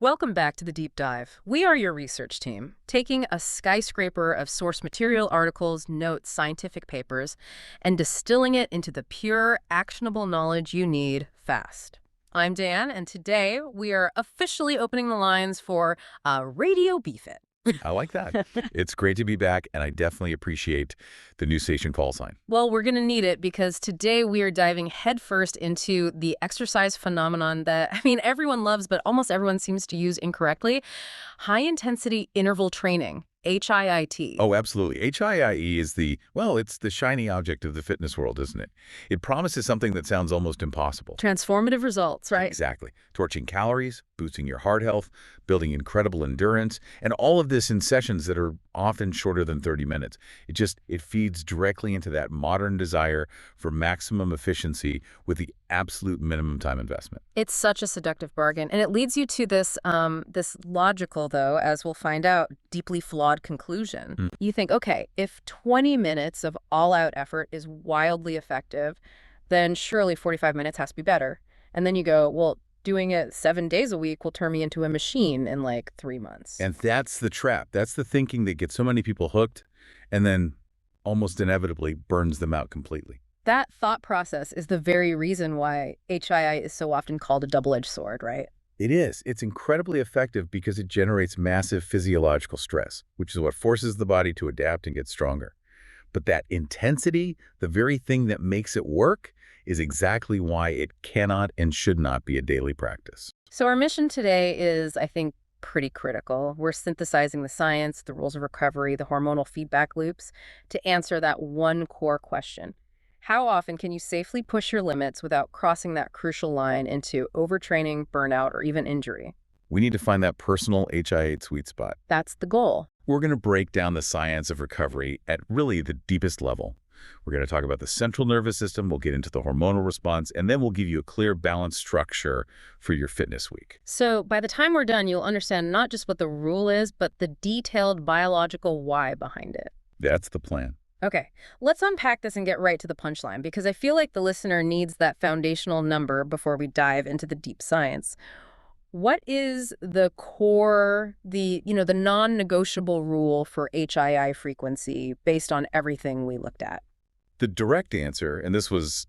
Welcome back to the Deep Dive. We are your research team, taking a skyscraper of source material articles, notes, scientific papers, and distilling it into the pure, actionable knowledge you need fast. I'm Dan, and today we are officially opening the lines for a Radio Beefit. I like that. It's great to be back, and I definitely appreciate the new station call sign. Well, we're going to need it because today we are diving headfirst into the exercise phenomenon that, everyone loves, but almost everyone seems to use incorrectly. High-intensity interval training, HIIT. Oh, absolutely. HIIE is it's the shiny object of the fitness world, isn't it? It promises something that sounds almost impossible. Transformative results, right? Exactly. Torching calories, boosting your heart health, building incredible endurance, and all of this in sessions that are often shorter than 30 minutes. It feeds directly into that modern desire for maximum efficiency with the absolute minimum time investment. It's such a seductive bargain, and it leads you to this logical, though, as we'll find out, deeply flawed conclusion. You think, okay, if 20 minutes of all-out effort is wildly effective, then surely 45 minutes has to be better. And then you go, well, doing it 7 days a week will turn me into a machine in like 3 months. And that's the trap. That's the thinking that gets so many people hooked and then almost inevitably burns them out completely. That thought process is the very reason why HII is so often called a double-edged sword, right? It is. It's incredibly effective because it generates massive physiological stress, which is what forces the body to adapt and get stronger. But that intensity, the very thing that makes it work, is exactly why it cannot and should not be a daily practice. So our mission today is, I think, pretty critical. We're synthesizing the science, the rules of recovery, the hormonal feedback loops to answer that one core question. How often can you safely push your limits without crossing that crucial line into overtraining, burnout, or even injury? We need to find that personal HIIT sweet spot. That's the goal. We're going to break down the science of recovery at really the deepest level. We're going to talk about the central nervous system, we'll get into the hormonal response, and then we'll give you a clear, balanced structure for your fitness week. So by the time we're done, you'll understand not just what the rule is, but the detailed biological why behind it. That's the plan. Okay, let's unpack this and get right to the punchline, because I feel like the listener needs that foundational number before we dive into the deep science. What is the core, the non-negotiable rule for HII frequency based on everything we looked at? The direct answer, and this was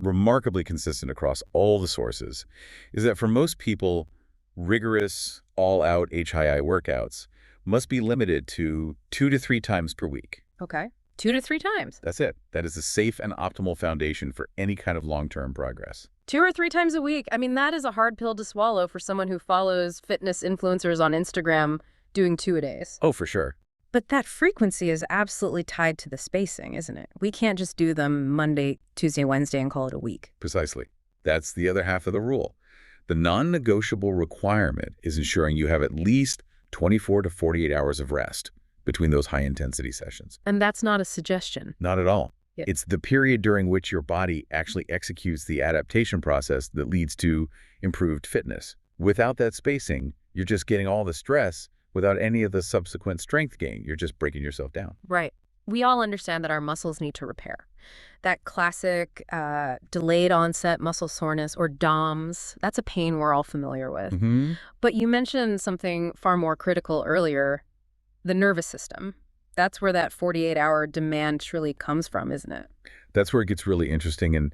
remarkably consistent across all the sources, is that for most people, rigorous, all-out HII workouts must be limited to 2 to 3 times per week. Okay, 2 to 3 times. That's it. That is a safe and optimal foundation for any kind of long-term progress. 2 or 3 times a week. That is a hard pill to swallow for someone who follows fitness influencers on Instagram doing 2-a-days. Oh, for sure. But that frequency is absolutely tied to the spacing, isn't it? We can't just do them Monday, Tuesday, Wednesday and call it a week. Precisely. That's the other half of the rule. The non-negotiable requirement is ensuring you have at least 24 to 48 hours of rest between those high-intensity sessions. And that's not a suggestion. Not at all. Yeah. It's the period during which your body actually executes the adaptation process that leads to improved fitness. Without that spacing, you're just getting all the stress without any of the subsequent strength gain. You're just breaking yourself down. Right. We all understand that our muscles need to repair. That classic delayed onset muscle soreness, or DOMS, that's a pain we're all familiar with. But you mentioned something far more critical earlier, the nervous system. That's where that 48-hour demand truly comes from, isn't it? That's where it gets really interesting and,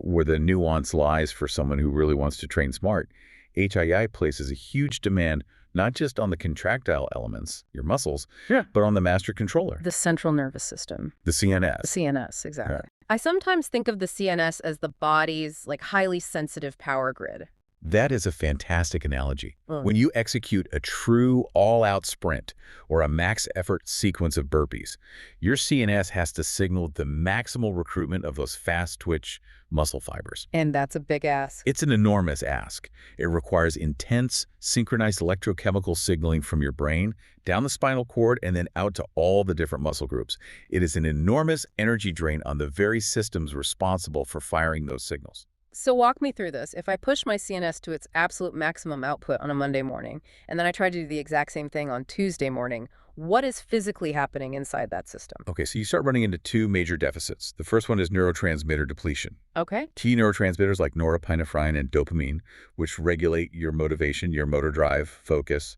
where the nuance lies for someone who really wants to train smart. HII places a huge demand not just on the contractile elements, your muscles, but on the master controller. The central nervous system. The CNS. The CNS, exactly. I sometimes think of the CNS as the body's highly sensitive power grid. That is a fantastic analogy. When you execute a true all-out sprint or a max effort sequence of burpees, your CNS has to signal the maximal recruitment of those fast-twitch muscle fibers. And that's a big ask. It's an enormous ask. It requires intense, synchronized electrochemical signaling from your brain, down the spinal cord, and then out to all the different muscle groups. It is an enormous energy drain on the very systems responsible for firing those signals. So walk me through this. If I push my CNS to its absolute maximum output on a Monday morning, and then I try to do the exact same thing on Tuesday morning, What is physically happening inside that system? Okay, so you start running into two major deficits. The first one is neurotransmitter depletion. Okay. Key neurotransmitters like norepinephrine and dopamine, which regulate your motivation, your motor drive, focus,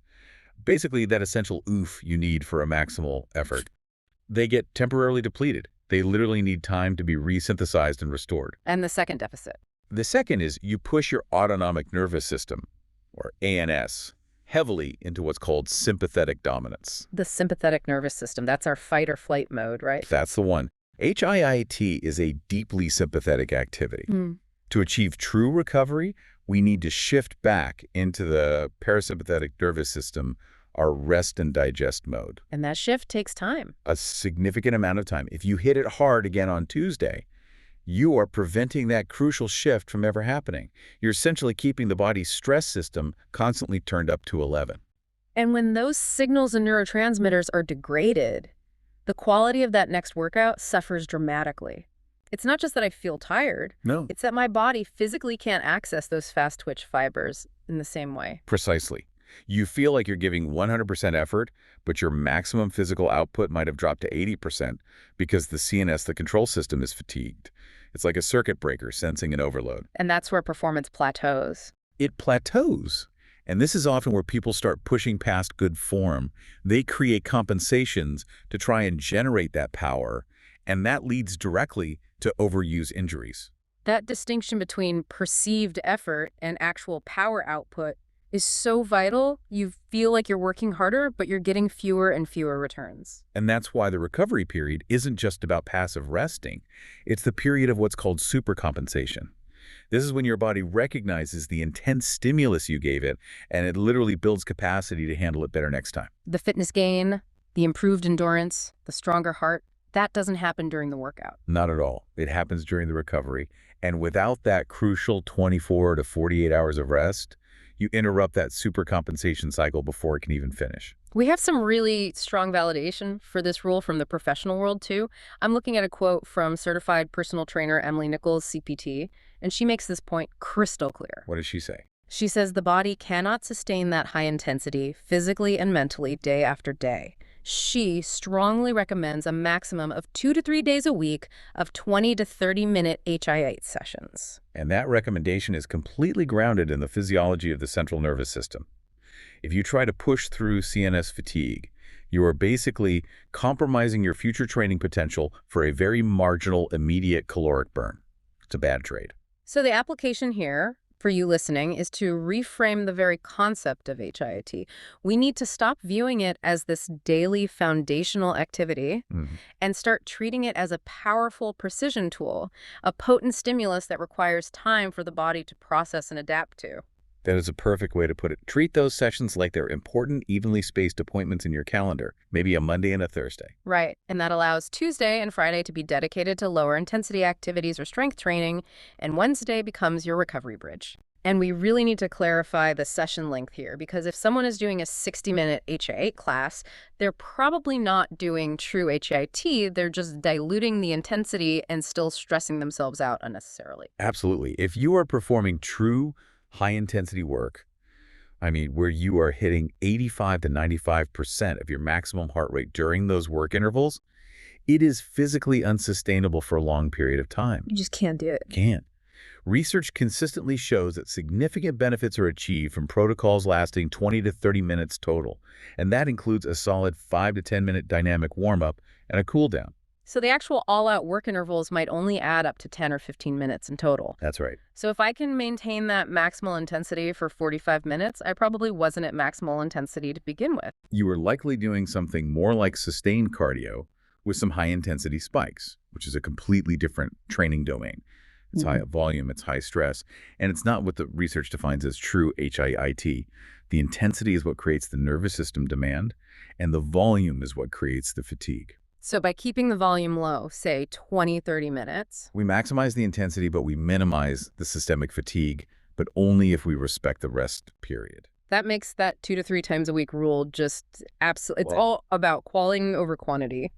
basically that essential oof you need for a maximal effort. They get temporarily depleted. They literally need time to be resynthesized and restored. And the second deficit? The second is you push your autonomic nervous system, or ANS, heavily into what's called sympathetic dominance. The sympathetic nervous system, that's our fight or flight mode, right? That's the one. HIIT is a deeply sympathetic activity. To achieve true recovery, we need to shift back into the parasympathetic nervous system, our rest and digest mode. And that shift takes time. A significant amount of time. If you hit it hard again on Tuesday, you are preventing that crucial shift from ever happening. You're essentially keeping the body's stress system constantly turned up to 11. And when those signals and neurotransmitters are degraded, the quality of that next workout suffers dramatically. It's not just that I feel tired. No. It's that my body physically can't access those fast twitch fibers in the same way. Precisely. You feel like you're giving 100% effort, but your maximum physical output might have dropped to 80% because the CNS, the control system, is fatigued. It's like a circuit breaker sensing an overload. And that's where performance plateaus. It plateaus. And this is often where people start pushing past good form. They create compensations to try and generate that power, and that leads directly to overuse injuries. That distinction between perceived effort and actual power output is so vital. You feel like you're working harder, but you're getting fewer and fewer returns. And that's why the recovery period isn't just about passive resting. It's the period of what's called supercompensation. This is when your body recognizes the intense stimulus you gave it, and it literally builds capacity to handle it better next time. The fitness gain, the improved endurance, the stronger heart, that doesn't happen during the workout. Not at all. It happens during the recovery. And without that crucial 24 to 48 hours of rest, you interrupt that supercompensation cycle before it can even finish. We have some really strong validation for this rule from the professional world, too. I'm looking at a quote from certified personal trainer Emily Nichols, CPT, and she makes this point crystal clear. What does she say? She says the body cannot sustain that high intensity physically and mentally day after day. She strongly recommends a maximum of 2 to 3 days a week of 20 to 30-minute HIIT sessions. And that recommendation is completely grounded in the physiology of the central nervous system. If you try to push through CNS fatigue, you are basically compromising your future training potential for a very marginal, immediate caloric burn. It's a bad trade. So the application here, for you listening, is to reframe the very concept of HIIT. We need to stop viewing it as this daily foundational activity and start treating it as a powerful precision tool, a potent stimulus that requires time for the body to process and adapt to. That is a perfect way to put it. Treat those sessions like they're important, evenly spaced appointments in your calendar, maybe a Monday and a Thursday. Right, and that allows Tuesday and Friday to be dedicated to lower intensity activities or strength training, and Wednesday becomes your recovery bridge. And we really need to clarify the session length here, because if someone is doing a 60-minute HIIT class, they're probably not doing true HIIT. They're just diluting the intensity and still stressing themselves out unnecessarily. Absolutely. If you are performing true high-intensity work, where you are hitting 85 to 95% of your maximum heart rate during those work intervals, it is physically unsustainable for a long period of time. You just can't do it. Can't. Research consistently shows that significant benefits are achieved from protocols lasting 20 to 30 minutes total, and that includes a solid 5 to 10-minute dynamic warm-up and a cool-down. So the actual all-out work intervals might only add up to 10 or 15 minutes in total. That's right. So if I can maintain that maximal intensity for 45 minutes, I probably wasn't at maximal intensity to begin with. You were likely doing something more like sustained cardio with some high-intensity spikes, which is a completely different training domain. It's high volume, it's high stress, and it's not what the research defines as true HIIT. The intensity is what creates the nervous system demand, and the volume is what creates the fatigue. So by keeping the volume low, say 20, 30 minutes. We maximize the intensity, but we minimize the systemic fatigue, but only if we respect the rest period. That makes that 2 to 3 times a week rule just absolutely, it's all about quality over quantity.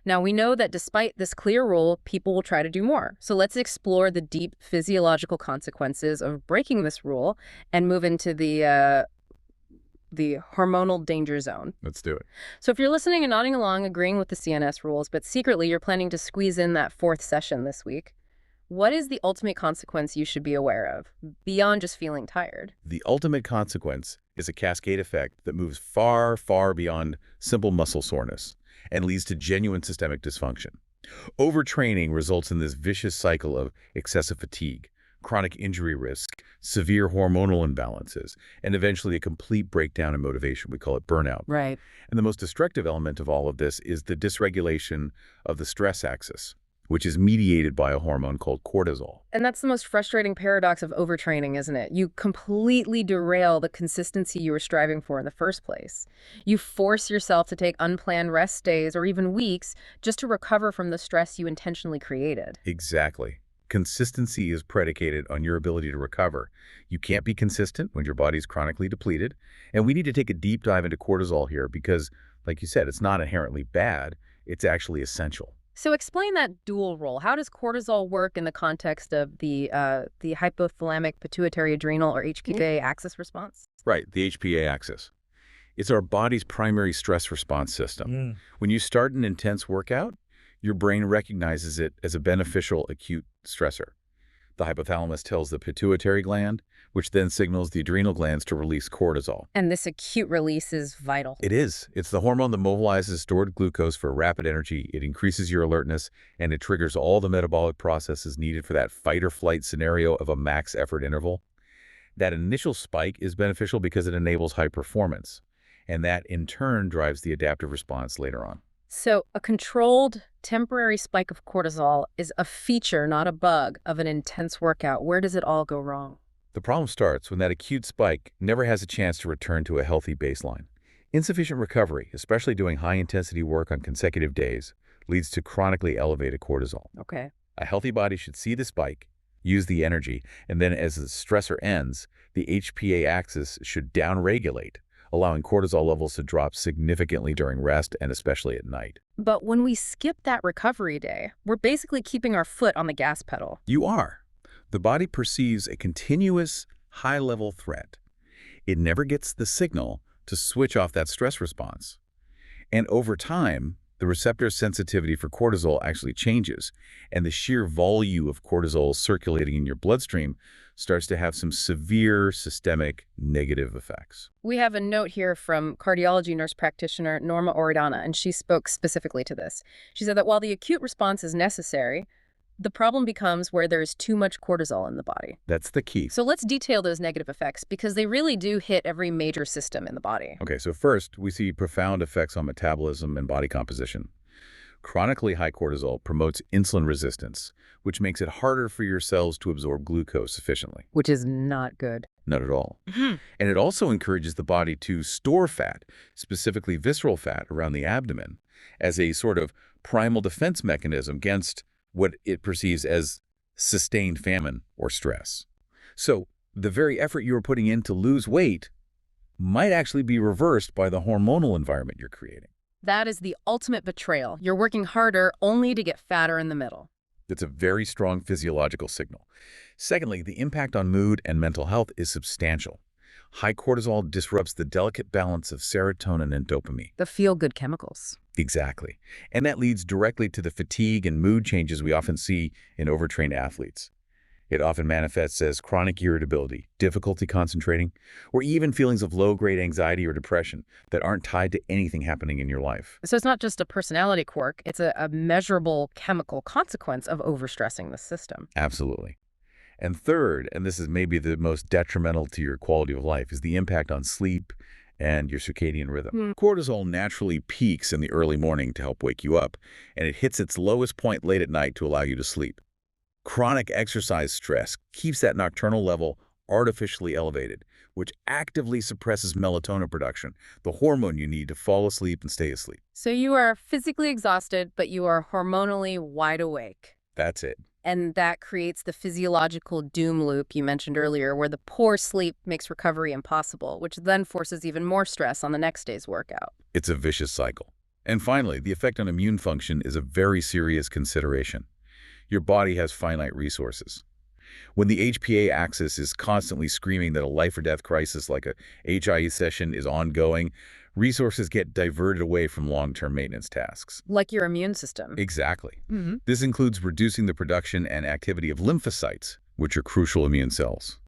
Now, we know that despite this clear rule, people will try to do more. So let's explore the deep physiological consequences of breaking this rule and move into the the hormonal danger zone. Let's do it. So if you're listening and nodding along, agreeing with the CNS rules, but secretly you're planning to squeeze in that fourth session this week, what is the ultimate consequence you should be aware of, beyond just feeling tired? The ultimate consequence is a cascade effect that moves far, far beyond simple muscle soreness and leads to genuine systemic dysfunction. Overtraining results in this vicious cycle of excessive fatigue, chronic injury risk, severe hormonal imbalances, and eventually a complete breakdown in motivation. We call it burnout. Right. And the most destructive element of all of this is the dysregulation of the stress axis, which is mediated by a hormone called cortisol. And that's the most frustrating paradox of overtraining, isn't it? You completely derail the consistency you were striving for in the first place. You force yourself to take unplanned rest days or even weeks just to recover from the stress you intentionally created. Exactly. Consistency is predicated on your ability to recover. You can't be consistent when your body's chronically depleted. And we need to take a deep dive into cortisol here because, like you said, it's not inherently bad. It's actually essential. So explain that dual role. How does cortisol work in the context of the hypothalamic pituitary adrenal or HPA axis response? Right, the HPA axis. It's our body's primary stress response system. When you start an intense workout, your brain recognizes it as a beneficial acute stressor. The hypothalamus tells the pituitary gland, which then signals the adrenal glands to release cortisol. And this acute release is vital. It is. It's the hormone that mobilizes stored glucose for rapid energy. It increases your alertness, and it triggers all the metabolic processes needed for that fight-or-flight scenario of a max effort interval. That initial spike is beneficial because it enables high performance, and that in turn drives the adaptive response later on. So a controlled temporary spike of cortisol is a feature, not a bug, of an intense workout. Where does it all go wrong? The problem starts when that acute spike never has a chance to return to a healthy baseline. Insufficient recovery, especially doing high-intensity work on consecutive days, leads to chronically elevated cortisol. Okay. A healthy body should see the spike, use the energy, and then as the stressor ends, the HPA axis should downregulate, allowing cortisol levels to drop significantly during rest and especially at night. But when we skip that recovery day, we're basically keeping our foot on the gas pedal. You are. The body perceives a continuous, high-level threat. It never gets the signal to switch off that stress response. And over time, the receptor sensitivity for cortisol actually changes, and the sheer volume of cortisol circulating in your bloodstream starts to have some severe systemic negative effects. We have a note here from cardiology nurse practitioner Norma Oridana, and she spoke specifically to this. She said that while the acute response is necessary, the problem becomes where there is too much cortisol in the body. That's the key. So let's detail those negative effects because they really do hit every major system in the body. Okay, so first, we see profound effects on metabolism and body composition. Chronically high cortisol promotes insulin resistance, which makes it harder for your cells to absorb glucose efficiently. Which is not good. Not at all. And it also encourages the body to store fat, specifically visceral fat, around the abdomen as a sort of primal defense mechanism against what it perceives as sustained famine or stress. So the very effort you are putting in to lose weight might actually be reversed by the hormonal environment you're creating. That is the ultimate betrayal. You're working harder only to get fatter in the middle. It's a very strong physiological signal. Secondly, the impact on mood and mental health is substantial. High cortisol disrupts the delicate balance of serotonin and dopamine. The feel-good chemicals. Exactly. And that leads directly to the fatigue and mood changes we often see in overtrained athletes. It often manifests as chronic irritability, difficulty concentrating, or even feelings of low-grade anxiety or depression that aren't tied to anything happening in your life. So it's not just a personality quirk, it's a measurable chemical consequence of overstressing the system. Absolutely. And third, and this is maybe the most detrimental to your quality of life, is the impact on sleep and your circadian rhythm. Cortisol naturally peaks in the early morning to help wake you up, and it hits its lowest point late at night to allow you to sleep. Chronic exercise stress keeps that nocturnal level artificially elevated, which actively suppresses melatonin production, the hormone you need to fall asleep and stay asleep. So you are physically exhausted, but you are hormonally wide awake. That's it. And that creates the physiological doom loop you mentioned earlier, where the poor sleep makes recovery impossible, which then forces even more stress on the next day's workout. It's a vicious cycle. And finally, the effect on immune function is a very serious consideration. Your body has finite resources. When the HPA axis is constantly screaming that a life-or-death crisis like a HIE session is ongoing, resources get diverted away from long-term maintenance tasks. Like your immune system. Exactly. Hmm. This includes reducing the production and activity of lymphocytes, which are crucial immune cells.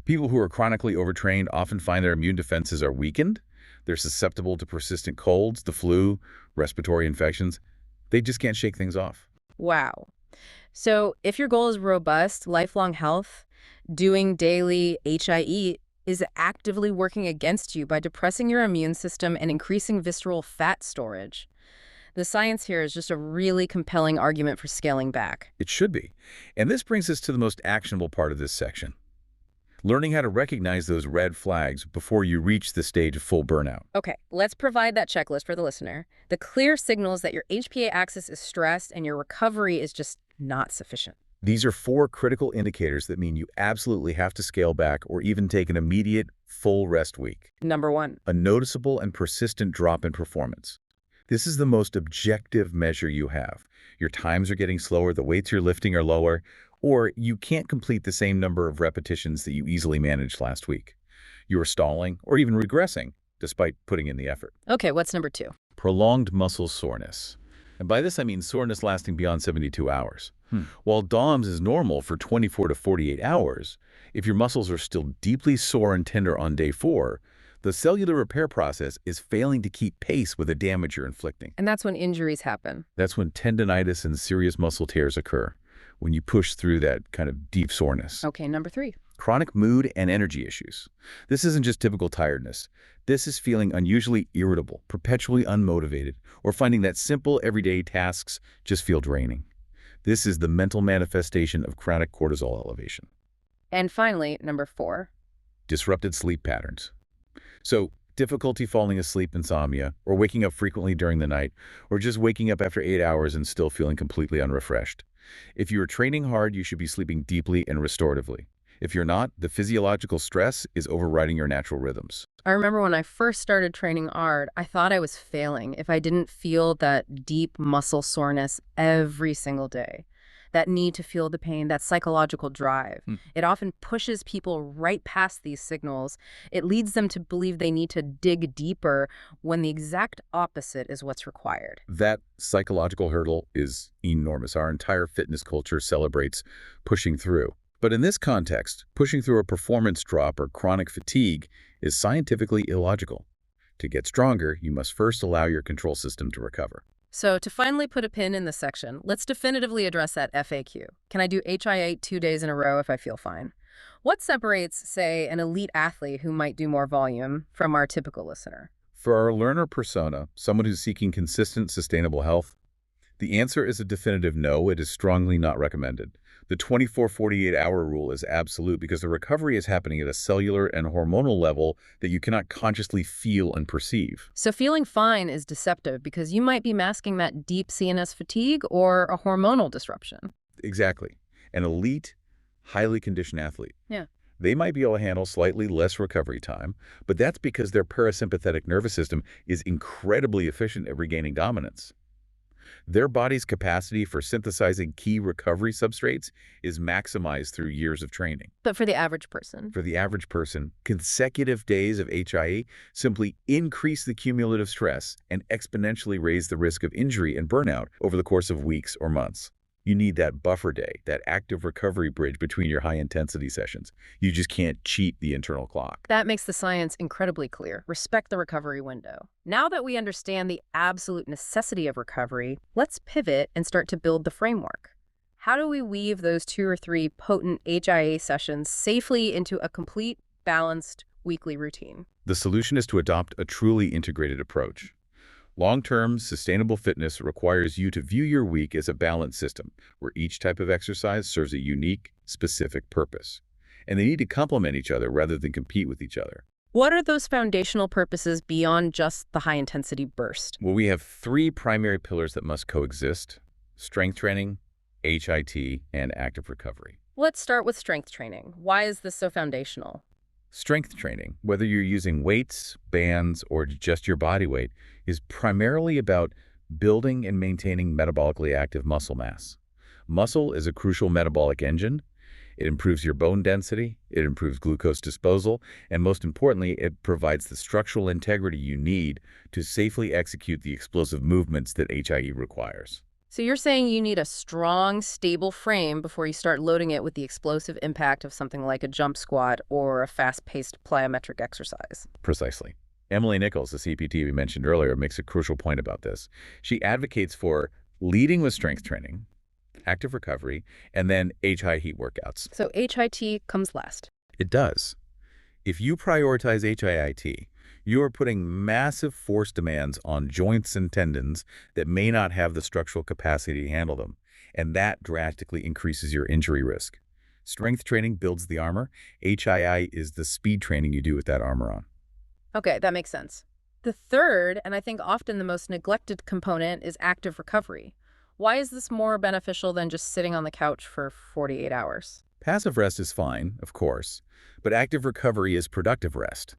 People who are chronically overtrained often find their immune defenses are weakened. They're susceptible to persistent colds, the flu, respiratory infections. They just can't shake things off. Wow. So if your goal is robust, lifelong health, doing daily HIE is actively working against you by depressing your immune system and increasing visceral fat storage. The science here is just a really compelling argument for scaling back. It should be. And this brings us to the most actionable part of this section. Learning how to recognize those red flags before you reach the stage of full burnout. Okay, let's provide that checklist for the listener. The clear signals that your HPA axis is stressed and your recovery is just not sufficient. These are 4 critical indicators that mean you absolutely have to scale back or even take an immediate, full rest week. Number 1. A noticeable and persistent drop in performance. This is the most objective measure you have. Your times are getting slower, the weights you're lifting are lower, or you can't complete the same number of repetitions that you easily managed last week. You are stalling or even regressing despite putting in the effort. Okay, what's number 2? Prolonged muscle soreness. And by this I mean soreness lasting beyond 72 hours. While DOMS is normal for 24 to 48 hours, if your muscles are still deeply sore and tender on day 4, the cellular repair process is failing to keep pace with the damage you're inflicting. And that's when injuries happen. That's when tendinitis and serious muscle tears occur, when you push through that kind of deep soreness. Okay, number 3. Chronic mood and energy issues. This isn't just typical tiredness. This is feeling unusually irritable, perpetually unmotivated, or finding that simple everyday tasks just feel draining. This is the mental manifestation of chronic cortisol elevation. And finally, number 4. Disrupted sleep patterns. So, difficulty falling asleep, insomnia, or waking up frequently during the night, or just waking up after 8 hours and still feeling completely unrefreshed. If you are training hard, you should be sleeping deeply and restoratively. If you're not, the physiological stress is overriding your natural rhythms. I remember when I first started training hard, I thought I was failing if I didn't feel that deep muscle soreness every single day. That need to feel the pain, that psychological drive. It often pushes people right past these signals. It leads them to believe they need to dig deeper when the exact opposite is what's required. That psychological hurdle is enormous. Our entire fitness culture celebrates pushing through. But in this context, pushing through a performance drop or chronic fatigue is scientifically illogical. To get stronger, you must first allow your control system to recover. So to finally put a pin in this section, let's definitively address that FAQ. Can I do HIA 2 days in a row if I feel fine? What separates, say, an elite athlete who might do more volume from our typical listener? For our learner persona, someone who's seeking consistent, sustainable health, the answer is a definitive no. It is strongly not recommended. The 24-48-hour rule is absolute because the recovery is happening at a cellular and hormonal level that you cannot consciously feel and perceive. So feeling fine is deceptive because you might be masking that deep CNS fatigue or a hormonal disruption. Exactly. An elite, highly conditioned athlete. Yeah. They might be able to handle slightly less recovery time, but that's because their parasympathetic nervous system is incredibly efficient at regaining dominance. Their body's capacity for synthesizing key recovery substrates is maximized through years of training. But for the average person? For the average person, consecutive days of HIE simply increase the cumulative stress and exponentially raise the risk of injury and burnout over the course of weeks or months. You need that buffer day, that active recovery bridge between your high-intensity sessions. You just can't cheat the internal clock. That makes the science incredibly clear. Respect the recovery window. Now that we understand the absolute necessity of recovery, let's pivot and start to build the framework. How do we weave those 2 or 3 potent HIA sessions safely into a complete, balanced weekly routine? The solution is to adopt a truly integrated approach. Long-term, sustainable fitness requires you to view your week as a balanced system, where each type of exercise serves a unique, specific purpose. And they need to complement each other rather than compete with each other. What are those foundational purposes beyond just the high-intensity burst? Well, we have 3 primary pillars that must coexist: strength training, HIT, and active recovery. Let's start with strength training. Why is this so foundational? Strength training, whether you're using weights, bands, or just your body weight, is primarily about building and maintaining metabolically active muscle mass. Muscle is a crucial metabolic engine. It improves your bone density, it improves glucose disposal, and most importantly, it provides the structural integrity you need to safely execute the explosive movements that HIE requires. So you're saying you need a strong, stable frame before you start loading it with the explosive impact of something like a jump squat or a fast-paced plyometric exercise. Precisely. Emily Nichols, the CPT we mentioned earlier, makes a crucial point about this. She advocates for leading with strength training, active recovery, and then HIIT workouts. So HIT comes last. It does. If you prioritize HIIT, you are putting massive force demands on joints and tendons that may not have the structural capacity to handle them, and that drastically increases your injury risk. Strength training builds the armor. HII is the speed training you do with that armor on. Okay, that makes sense. The third, and I think often the most neglected component, is active recovery. Why is this more beneficial than just sitting on the couch for 48 hours? Passive rest is fine, of course, but active recovery is productive rest.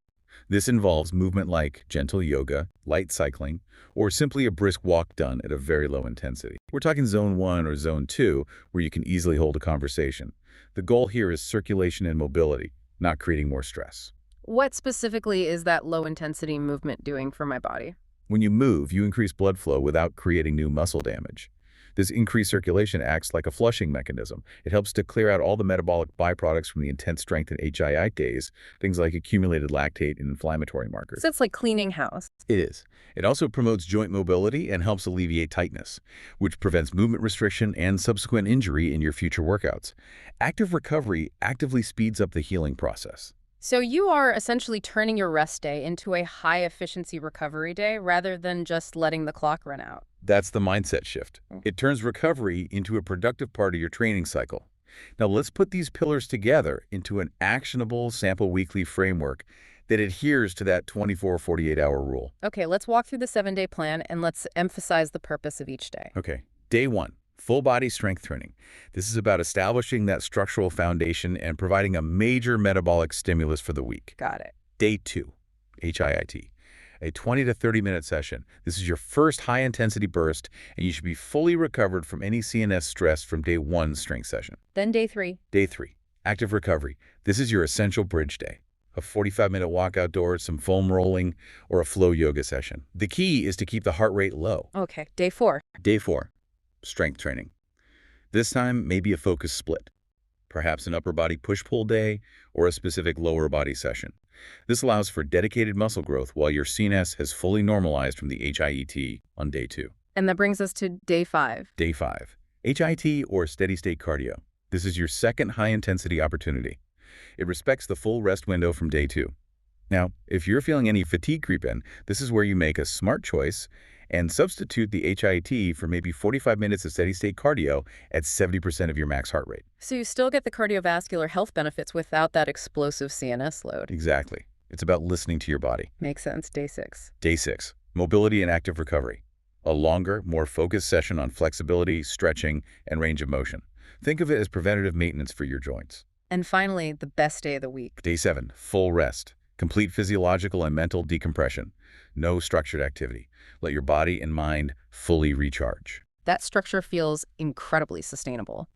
This involves movement like gentle yoga, light cycling, or simply a brisk walk done at a very low intensity. We're talking zone 1 or zone 2, where you can easily hold a conversation. The goal here is circulation and mobility, not creating more stress. What specifically is that low-intensity movement doing for my body? When you move, you increase blood flow without creating new muscle damage. This increased circulation acts like a flushing mechanism. It helps to clear out all the metabolic byproducts from the intense strength and HII days, things like accumulated lactate and inflammatory markers. So it's like cleaning house. It is. It also promotes joint mobility and helps alleviate tightness, which prevents movement restriction and subsequent injury in your future workouts. Active recovery actively speeds up the healing process. So you are essentially turning your rest day into a high-efficiency recovery day rather than just letting the clock run out. That's the mindset shift. It turns recovery into a productive part of your training cycle. Now let's put these pillars together into an actionable sample weekly framework that adheres to that 24-48-hour rule. Okay, let's walk through the 7-day plan and let's emphasize the purpose of each day. Okay, day 1. Full body strength training. This is about establishing that structural foundation and providing a major metabolic stimulus for the week. Got it. Day 2, HIIT, a 20 to 30-minute session. This is your first high-intensity burst, and you should be fully recovered from any CNS stress from day 1 strength session. Then day 3. Day 3, active recovery. This is your essential bridge day. A 45-minute walk outdoors, some foam rolling, or a flow yoga session. The key is to keep the heart rate low. Okay, day 4. Day 4. Strength training. This time, maybe a focus split, perhaps an upper body push-pull day or a specific lower body session. This allows for dedicated muscle growth while your CNS has fully normalized from the HIET on day 2. And that brings us to day 5. Day 5. HIT or steady-state cardio. This is your second high-intensity opportunity. It respects the full rest window from day 2. Now, if you're feeling any fatigue creep in, this is where you make a smart choice and substitute the HIIT for maybe 45 minutes of steady-state cardio at 70% of your max heart rate. So you still get the cardiovascular health benefits without that explosive CNS load. Exactly. It's about listening to your body. Makes sense. Day 6. Day 6, mobility and active recovery. A longer, more focused session on flexibility, stretching, and range of motion. Think of it as preventative maintenance for your joints. And finally, the best day of the week. Day 7, full rest. Complete physiological and mental decompression. No structured activity. Let your body and mind fully recharge. That structure feels incredibly sustainable.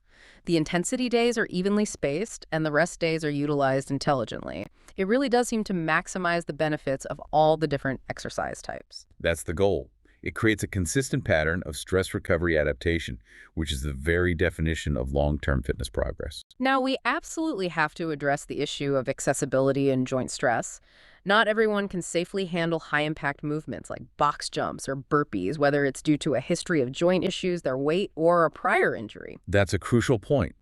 The intensity days are evenly spaced, and the rest days are utilized intelligently. It really does seem to maximize the benefits of all the different exercise types. That's the goal. It creates a consistent pattern of stress recovery adaptation, which is the very definition of long-term fitness progress. Now, we absolutely have to address the issue of accessibility and joint stress. Not everyone can safely handle high-impact movements like box jumps or burpees, whether it's due to a history of joint issues, their weight, or a prior injury. That's a crucial point.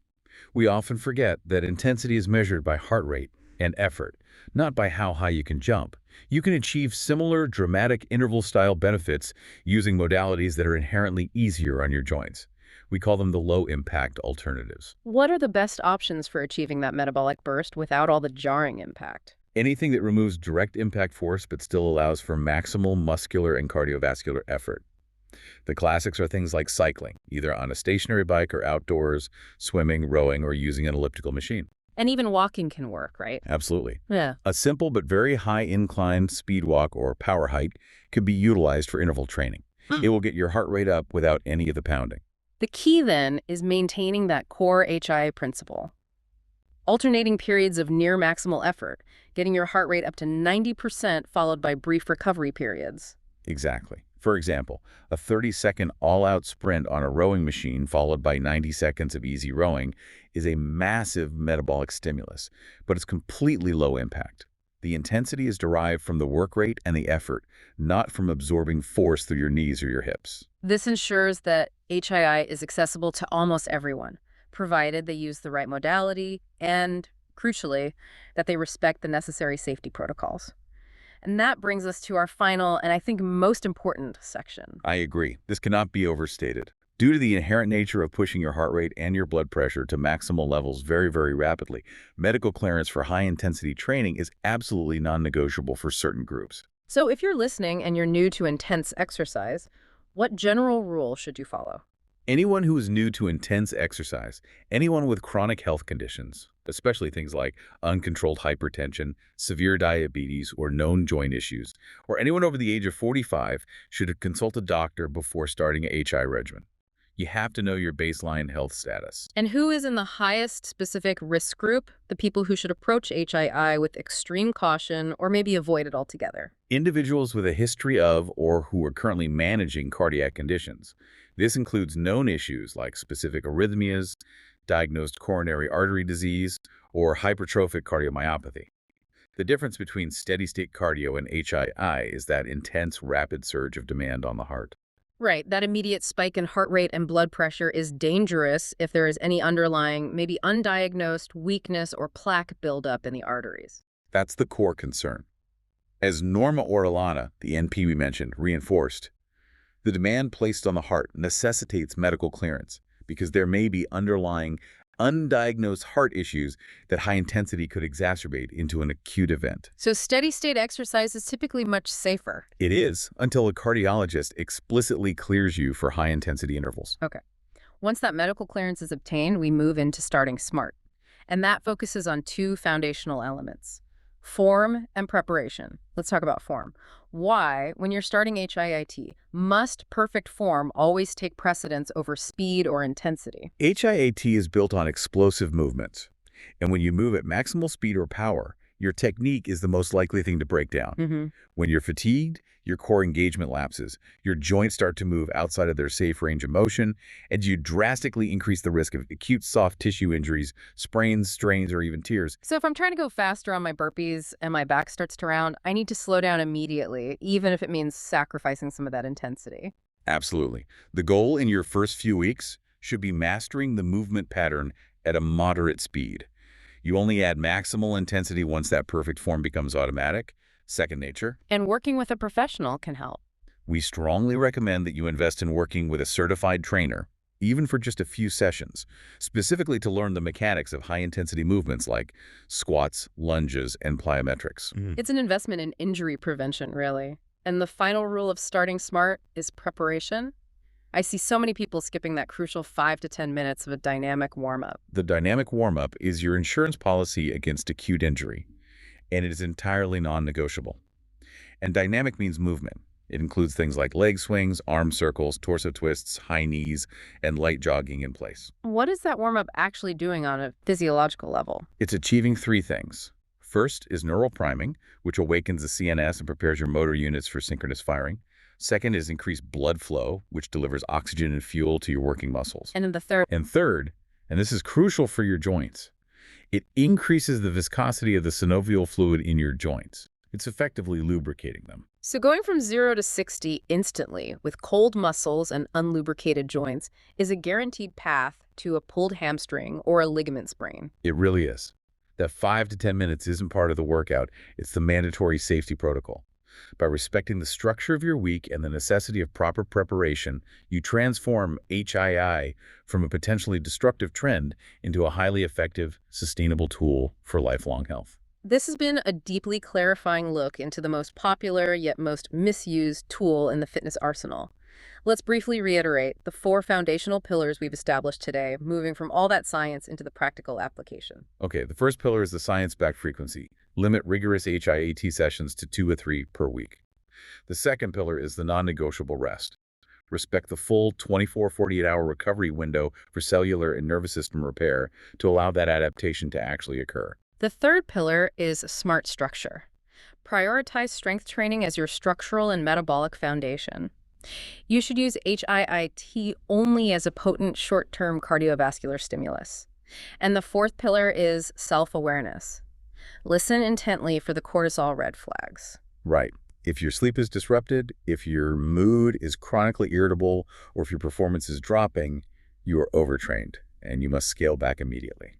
We often forget that intensity is measured by heart rate and effort, not by how high you can jump. You can achieve similar dramatic interval-style benefits using modalities that are inherently easier on your joints. We call them the low-impact alternatives. What are the best options for achieving that metabolic burst without all the jarring impact? Anything that removes direct impact force but still allows for maximal muscular and cardiovascular effort. The classics are things like cycling, either on a stationary bike or outdoors, swimming, rowing, or using an elliptical machine. And even walking can work, right? Absolutely. Yeah. A simple but very high incline speed walk or power hike could be utilized for interval training. It will get your heart rate up without any of the pounding. The key then is maintaining that core HIA principle. alternating periods of near maximal effort, getting your heart rate up to 90% followed by brief recovery periods. Exactly. For example, a 30-second all-out sprint on a rowing machine followed by 90 seconds of easy rowing is a massive metabolic stimulus, but it's completely low impact. The intensity is derived from the work rate and the effort, not from absorbing force through your knees or your hips. This ensures that HII is accessible to almost everyone, provided they use the right modality and, crucially, that they respect the necessary safety protocols. And that brings us to our final and I think most important section. I agree. This cannot be overstated. Due to the inherent nature of pushing your heart rate and your blood pressure to maximal levels very, very rapidly, medical clearance for high-intensity training is absolutely non-negotiable for certain groups. So if you're listening and you're new to intense exercise, what general rule should you follow? Anyone who is new to intense exercise, anyone with chronic health conditions, especially things like uncontrolled hypertension, severe diabetes, or known joint issues, or anyone over the age of 45 should consult a doctor before starting a HI regimen. You have to know your baseline health status. And who is in the highest specific risk group? The people who should approach HII with extreme caution or maybe avoid it altogether. Individuals with a history of or who are currently managing cardiac conditions. This includes known issues like specific arrhythmias, diagnosed coronary artery disease, or hypertrophic cardiomyopathy. The difference between steady-state cardio and HII is that intense, rapid surge of demand on the heart. Right, that immediate spike in heart rate and blood pressure is dangerous if there is any underlying, maybe undiagnosed weakness or plaque buildup in the arteries. That's the core concern. As Norma Orellana, the NP we mentioned, reinforced, the demand placed on the heart necessitates medical clearance because there may be underlying, undiagnosed heart issues that high intensity could exacerbate into an acute event. So steady-state exercise is typically much safer. It is, until a cardiologist explicitly clears you for high-intensity intervals. Okay. Once that medical clearance is obtained, we move into starting SMART. And that focuses on two foundational elements: form and preparation. Let's talk about form. Why, when you're starting HIIT, must perfect form always take precedence over speed or intensity? HIAT is built on explosive movements, and when you move at maximal speed or power, your technique is the most likely thing to break down. When you're fatigued, your core engagement lapses, your joints start to move outside of their safe range of motion, and you drastically increase the risk of acute soft tissue injuries, sprains, strains, or even tears. So if I'm trying to go faster on my burpees and my back starts to round, I need to slow down immediately, even if it means sacrificing some of that intensity. Absolutely. The goal in your first few weeks should be mastering the movement pattern at a moderate speed. You only add maximal intensity once that perfect form becomes automatic, second nature. And working with a professional can help. We strongly recommend that you invest in working with a certified trainer, even for just a few sessions, specifically to learn the mechanics of high-intensity movements like squats, lunges, and plyometrics. It's an investment in injury prevention, really. And the final rule of starting SMART is preparation. I see so many people skipping that crucial 5 to 10 minutes of a dynamic warm-up. The dynamic warm-up is your insurance policy against acute injury, and it is entirely non-negotiable. And dynamic means movement. It includes things like leg swings, arm circles, torso twists, high knees, and light jogging in place. What is that warm-up actually doing on a physiological level? It's achieving three things. First is neural priming, which awakens the CNS and prepares your motor units for synchronous firing. Second is increased blood flow, which delivers oxygen and fuel to your working muscles. And then the third. And third, and this is crucial for your joints, it increases the viscosity of the synovial fluid in your joints. It's effectively lubricating them. So going from 0 to 60 instantly with cold muscles and unlubricated joints is a guaranteed path to a pulled hamstring or a ligament sprain. It really is. That 5 to 10 minutes isn't part of the workout, it's the mandatory safety protocol. By respecting the structure of your week and the necessity of proper preparation, you transform HII from a potentially destructive trend into a highly effective, sustainable tool for lifelong health. This has been a deeply clarifying look into the most popular yet most misused tool in the fitness arsenal. Let's briefly reiterate the 4 foundational pillars we've established today, moving from all that science into the practical application. Okay, the first pillar is the science-backed frequency. Limit rigorous HIAT sessions to 2 or 3 per week. The second pillar is the non-negotiable rest. Respect the full 24-48-hour recovery window for cellular and nervous system repair to allow that adaptation to actually occur. The third pillar is smart structure. Prioritize strength training as your structural and metabolic foundation. You should use HIIT only as a potent short-term cardiovascular stimulus. And the fourth pillar is self-awareness. Listen intently for the cortisol red flags. Right. If your sleep is disrupted, if your mood is chronically irritable, or if your performance is dropping, you are overtrained, and you must scale back immediately.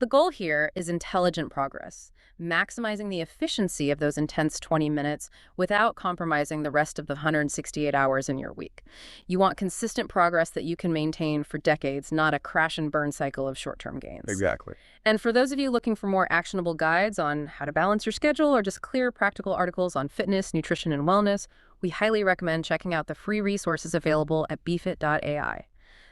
The goal here is intelligent progress, maximizing the efficiency of those intense 20 minutes without compromising the rest of the 168 hours in your week. You want consistent progress that you can maintain for decades, not a crash and burn cycle of short-term gains. Exactly. And for those of you looking for more actionable guides on how to balance your schedule or just clear practical articles on fitness, nutrition, and wellness, we highly recommend checking out the free resources available at bfit.ai.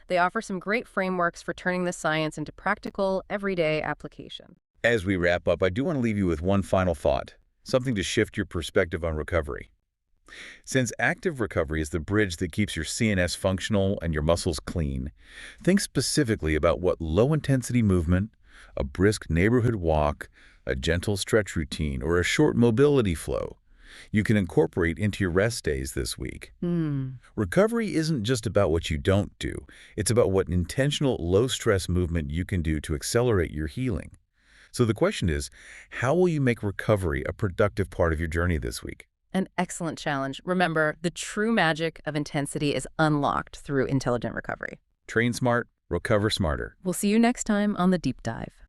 They offer some great frameworks for turning this science into practical, everyday application. As we wrap up, I do want to leave you with one final thought, something to shift your perspective on recovery. Since active recovery is the bridge that keeps your CNS functional and your muscles clean, think specifically about what low-intensity movement, a brisk neighborhood walk, a gentle stretch routine, or a short mobility flow you can incorporate into your rest days this week. Recovery isn't just about what you don't do. It's about what intentional low-stress movement you can do to accelerate your healing. So the question is, how will you make recovery a productive part of your journey this week? An excellent challenge. Remember, the true magic of intensity is unlocked through intelligent recovery. Train smart, recover smarter. We'll see you next time on The Deep Dive.